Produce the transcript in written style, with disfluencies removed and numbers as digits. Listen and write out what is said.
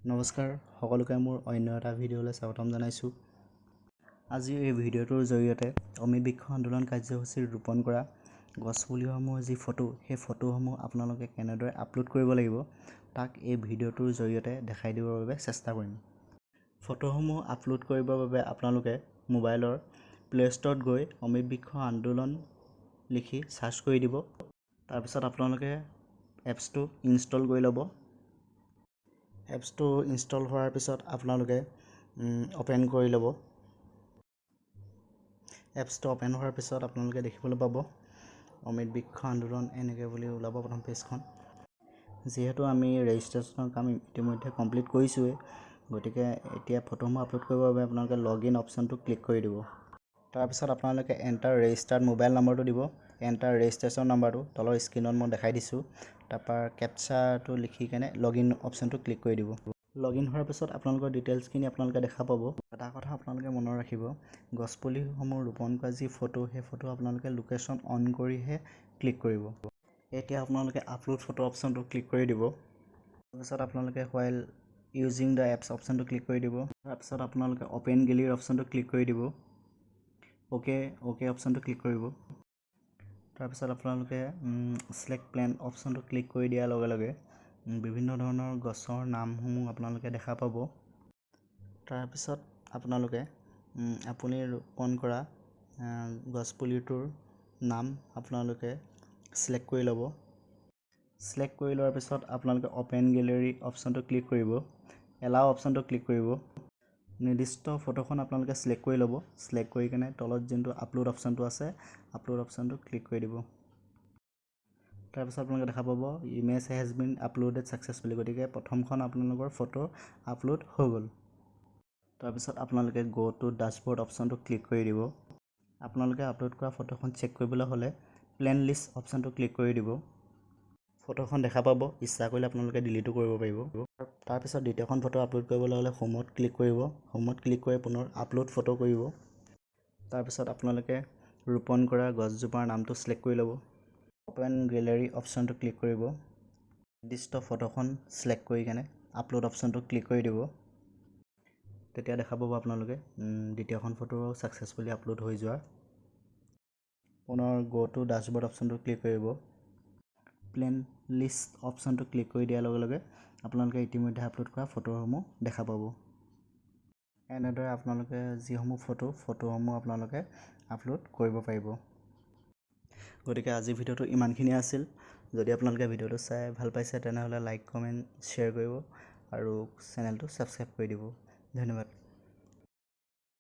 নমস্কাৰ সকলোকে মোৰ অন্য এটা ভিডিঅ'লৈ স্বাগতম জনাইছোঁ। আজি এই ভিডিঅ'টোৰ জৰিয়তে অমিত বৃক্ষ আন্দোলন কাৰ্যসূচীৰ ৰোপণ কৰা গছপুলিসমূহৰ যি ফটো, সেই ফটোসমূহ আপোনালোকে কেনেদৰে আপলোড কৰিব লাগিব তাক এই ভিডিঅ'টোৰ জৰিয়তে দেখাই দিবৰ বাবে চেষ্টা কৰিম। ফটোসমূহ আপলোড কৰিবৰ বাবে আপোনালোকে মোবাইলৰ প্লে' ষ্ট'ৰত গৈ অমিত বৃক্ষ আন্দোলন লিখি চাৰ্চ কৰি দিব। তাৰপিছত আপোনালোকে এপছটো ইনষ্টল কৰি ল'ব। এপছটো ইনষ্টল হোৱাৰ পিছত আপোনালোকে অ'পেন কৰি ল'ব। এপছটো অ'পেন হোৱাৰ পিছত আপোনালোকে দেখিবলৈ পাব অমিত বৃক্ষ আন্দোলন এনেকৈ বুলি ওলাব প্ৰথম পেজখন। যিহেতু আমি ৰেজিষ্ট্ৰেশ্যনৰ কাম ইতিমধ্যে কমপ্লিট কৰিছোঁৱেই, গতিকে এতিয়া ফটোসমূহ আপলোড কৰিবৰ বাবে আপোনালোকে লগ ইন অপশ্যনটো ক্লিক কৰি দিব। তাৰপিছত আপোনালোকে এণ্টাৰ ৰেজিষ্টাৰ্ড মোবাইল নম্বৰটো দিব। এণ্টাৰ ৰেজিষ্ট্ৰেশ্যন নম্বৰটো তলৰ স্ক্ৰীণত মই দেখাই দিছোঁ। তাৰপৰা কেপচাটো লিখি কেনে লগ ইন অপশ্যনটো ক্লিক কৰি দিব। লগ ইন হোৱাৰ পিছত আপোনালোকৰ ডিটেইলছখিনি আপোনালোকে দেখা পাব। এটা কথা আপোনালোকে মনত ৰাখিব, গছপুলিসমূহ ৰোপণ কৰা যি ফটো, সেই ফটো আপোনালোকে লোকেশ্যন অন কৰিহে ক্লিক কৰিব। এতিয়া আপোনালোকে আপলোড ফটো অপশ্যনটো ক্লিক কৰি দিব। তাৰপিছত আপোনালোকে হোৱাইল ইউজিং দ্য এপছ অপশ্যনটো ক্লিক কৰি দিব। তাৰপিছত আপোনালোকে অ'পেন গেলেৰী অপশ্যনটো ক্লিক কৰি দিব। অ'কে অপশ্যনটো ক্লিক কৰিব। তাৰপিছত আপোনালোকে ছিলেক্ট প্লেন অপশ্যনটো ক্লিক কৰি দিয়াৰ লগে লগে বিভিন্ন ধৰণৰ গছৰ নামসমূহ আপোনালোকে দেখা পাব। তাৰপিছত আপোনালোকে আপুনি ৰোপণ কৰা গছপুলিটোৰ নাম আপোনালোকে ছিলেক্ট কৰি ল'ব। ছিলেক্ট কৰি লোৱাৰ পিছত আপোনালোকে অ'পেন গেলেৰী অপশ্যনটো ক্লিক কৰিব। এলাও অপশ্যনটো ক্লিক কৰিব। নিৰ্দিষ্ট ফটোখন আপোনালোকে ছিলেক্ট কৰি ল'ব। ছিলেক্ট কৰি কেনে তলত যোনটো আপলোড অপশ্যনটো আছে, আপলোড অপশ্যনটো ক্লিক কৰি দিব। তাৰপিছত আপোনালোকে দেখা পাব image has been uploaded successfully, গতিকে প্ৰথমখন আপোনালোকৰ ফটো আপলোড হৈ গ'ল। তাৰপিছত আপোনালোকে গ' টু ডাছবৰ্ড অপশ্যনটো ক্লিক কৰি দিব। আপোনালোকে আপলোড কৰা ফটোখন চেক কৰিবলৈ হ'লে প্লেন লিষ্ট অপশ্যনটো ক্লিক কৰি দিব। ফটোখন দেখা পাব, ইচ্ছা কৰিলে আপোনালোকে ডিলিটো কৰিব পাৰিব। তাৰপিছত দ্বিতীয়খন ফটো আপলোড কৰিবলৈ হ'লে হোমত ক্লিক কৰিব। হোমত ক্লিক কৰি পুনৰ আপলোড ফটো কৰিব। তাৰপিছত আপোনালোকে ৰোপণ কৰা গছজোপাৰ নামটো ছিলেক্ট কৰি ল'ব। অ'পেন গেলেৰী অপশ্যনটো ক্লিক কৰিব। নিৰ্দিষ্ট ফটোখন ছিলেক্ট কৰি কেনে আপলোড অপশ্যনটো ক্লিক কৰি দিব। তেতিয়া দেখা পাব আপোনালোকে দ্বিতীয়খন ফটো ছাকচেছফুলি আপলোড হৈ যোৱা। পুনৰ গ' টু ডাছবৰ্ড অপশ্যনটো ক্লিক কৰিব। প্লেন লিষ্ট অপশ্যনটো ক্লিক কৰি দিয়াৰ লগে লগে আপোনালোকে ইতিমধ্যে আপলোড কৰা ফটোসমূহ দেখা পাব। এনেদৰে আপোনালোকে যিসমূহ ফটোসমূহ আপোনালোকে আপলোড কৰিব পাৰিব। গতিকে আজিৰ ভিডিঅ'টো ইমানখিনিয়ে আছিল। যদি আপোনালোকে ভিডিঅ'টো চাই ভাল পাইছে তেনেহ'লে লাইক, কমেণ্ট, শ্বেয়াৰ কৰিব আৰু চেনেলটো ছাবস্ক্ৰাইব কৰি দিব। ধন্যবাদ।